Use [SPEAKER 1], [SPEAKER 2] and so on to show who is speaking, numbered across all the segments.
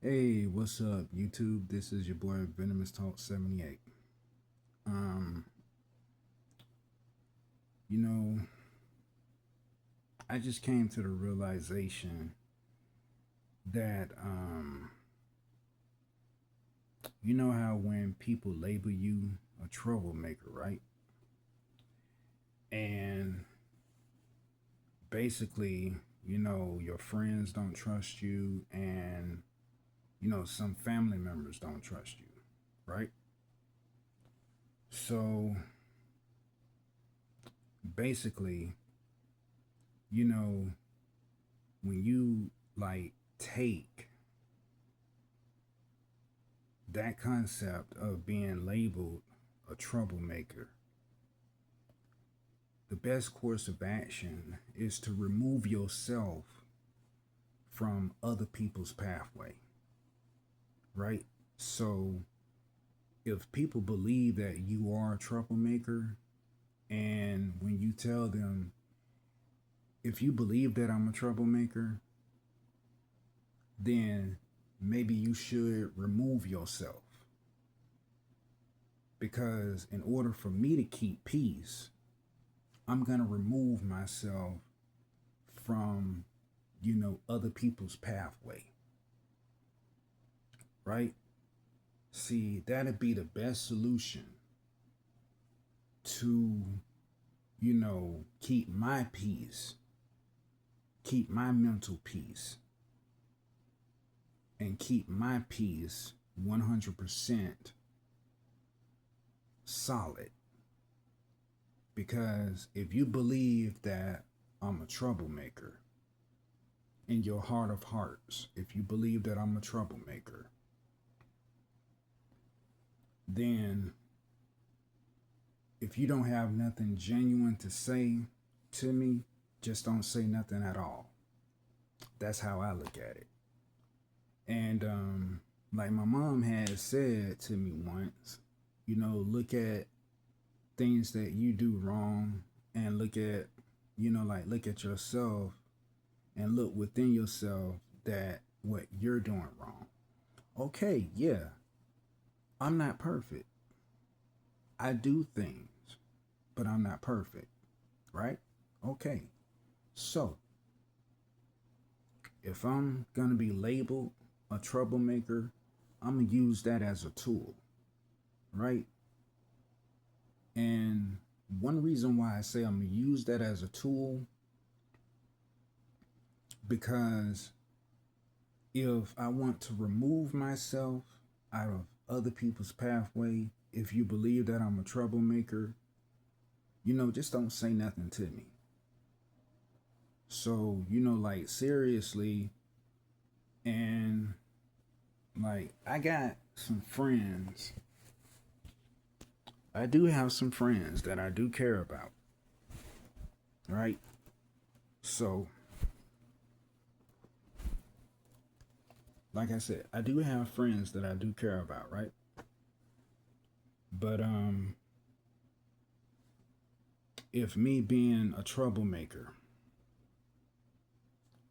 [SPEAKER 1] Hey, what's up, YouTube? This is your boy Venomous Talk 78. Um, you know, I just came to the realization that you know how when people label you a troublemaker, right? And basically, your friends don't trust you and some family members don't trust you, right? So basically, you know, when you like take that concept of being labeled a troublemaker, the best course of action is to remove yourself from other people's pathway, right? So if people believe that you are a troublemaker, and when you tell them, if you believe that I'm a troublemaker, then maybe you should remove yourself. Because in order for me to keep peace, I'm going to remove myself from, other people's pathway, right? See, that'd be the best solution to, keep my peace, keep my mental peace, and keep my peace 100% solid. Because if you believe that I'm a troublemaker, in your heart of hearts, if you believe that I'm a troublemaker, then if you don't have nothing genuine to say to me, just don't say nothing at all. That's how I look at it. And like my mom had said to me once, look at things that you do wrong and look at, look at yourself and look within yourself that what you're doing wrong. Okay, yeah, I'm not perfect. I do things, but I'm not perfect, right? Okay. So, if I'm going to be labeled a troublemaker, I'm going to use that as a tool, right? And one reason why I say I'm going to use that as a tool, because if I want to remove myself out of other people's pathway, if you believe that I'm a troublemaker, just don't say nothing to me. So, like seriously, and like I got some friends. I do have some friends that I do care about, right? So, like I said, I do have friends that I do care about, right? But if me being a troublemaker,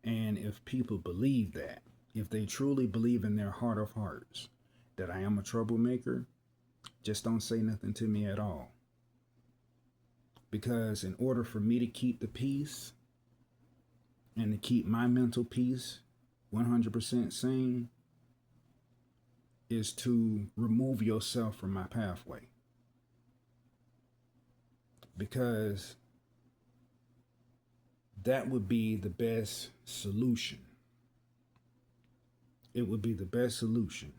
[SPEAKER 1] and if people believe that, if they truly believe in their heart of hearts that I am a troublemaker, just don't say nothing to me at all. Because in order for me to keep the peace and to keep my mental peace 100% sane, is to remove yourself from my pathway. Because that would be the best solution. It would be the best solution,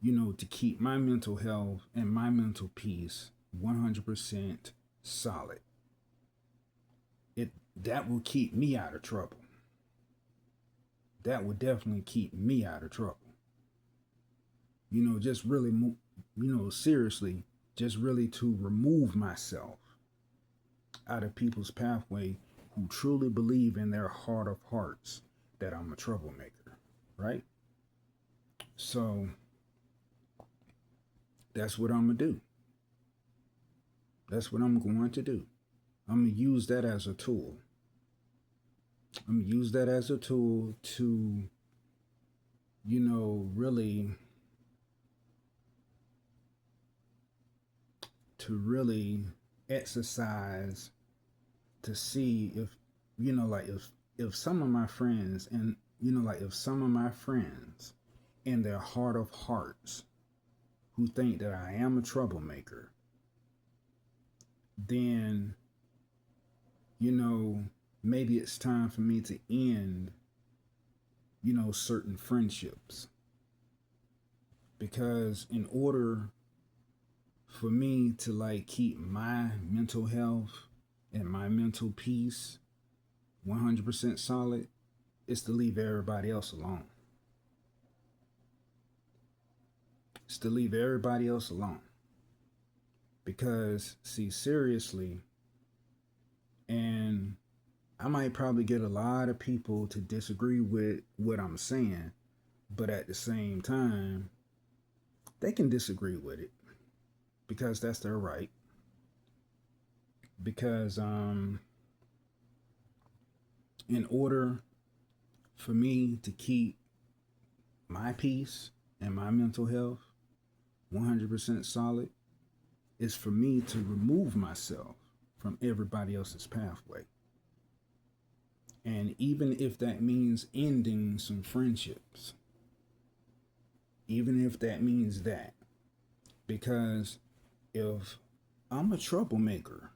[SPEAKER 1] to keep my mental health and my mental peace 100% solid. That will keep me out of trouble. That would definitely keep me out of trouble. Just really, seriously, just really to remove myself out of people's pathway who truly believe in their heart of hearts that I'm a troublemaker, right? So that's what I'm going to do. That's what I'm going to do. I'm going to use that as a tool. I'm going to use that as a tool to really to really exercise to see if, like if some of my friends and, like if some of my friends in their heart of hearts who think that I am a troublemaker, then, maybe it's time for me to end, certain friendships. Because in order for me to like keep my mental health and my mental peace 100% solid, is to leave everybody else alone. It's to leave everybody else alone. Because, see, seriously, and I might probably get a lot of people to disagree with what I'm saying, but at the same time, they can disagree with it because that's their right. Because in order for me to keep my peace and my mental health 100% solid, is for me to remove myself from everybody else's pathway. And even if that means ending some friendships, even if that means that, because if I'm a troublemaker,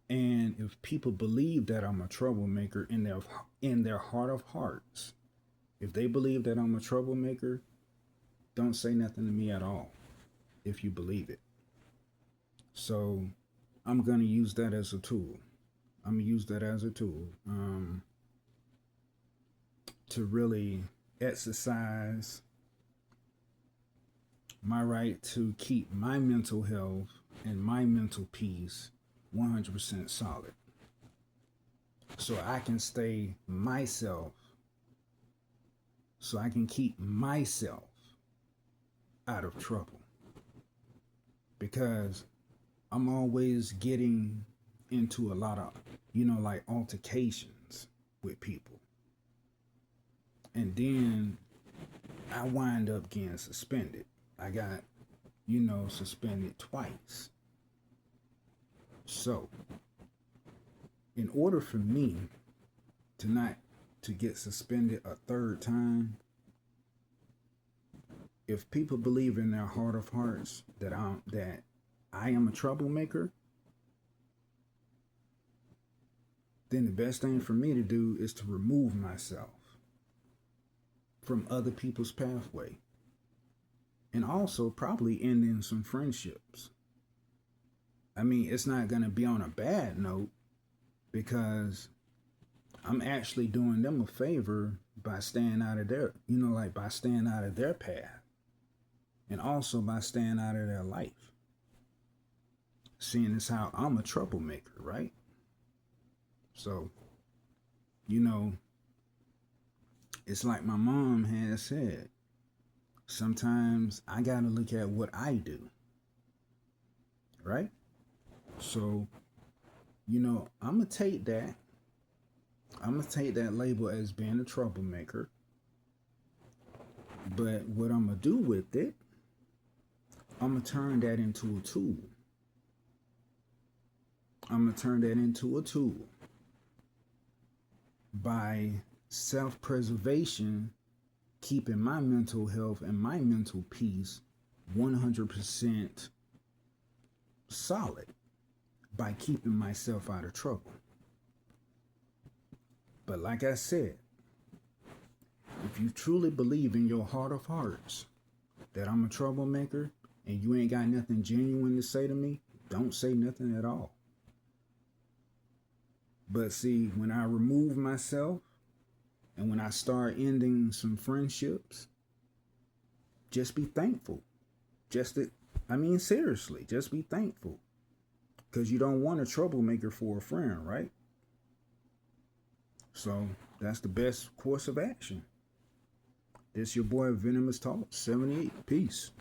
[SPEAKER 1] and if people believe that I'm a troublemaker in their heart of hearts, if they believe that I'm a troublemaker, don't say nothing to me at all if you believe it. So I'm going to use that as a tool. I'm going to use that as a tool to really exercise my right to keep my mental health and my mental peace 100% solid. So I can stay myself. So I can keep myself out of trouble. Because I'm always getting into a lot of, like altercations with people. And then I wind up getting suspended. I got, suspended twice. So, in order for me to get suspended a third time, if people believe in their heart of hearts that I am a troublemaker, then the best thing for me to do is to remove myself from other people's pathway. And also probably ending some friendships. I mean, it's not going to be on a bad note because I'm actually doing them a favor by staying out of their, by staying out of their path. And also by staying out of their life. Seeing as how I'm a troublemaker, right? So, it's like my mom has said, sometimes I gotta look at what I do, right? So, I'm gonna take that label as being a troublemaker. But what I'm gonna do with it, I'm gonna turn that into a tool. I'm gonna turn that into a tool by self-preservation, keeping my mental health and my mental peace 100% solid by keeping myself out of trouble. But like I said, if you truly believe in your heart of hearts that I'm a troublemaker and you ain't got nothing genuine to say to me, don't say nothing at all. But see, when I remove myself and when I start ending some friendships, just be thankful. Seriously, just be thankful. Because you don't want a troublemaker for a friend, right? So that's the best course of action. This your boy Venomous Talk 78. Peace.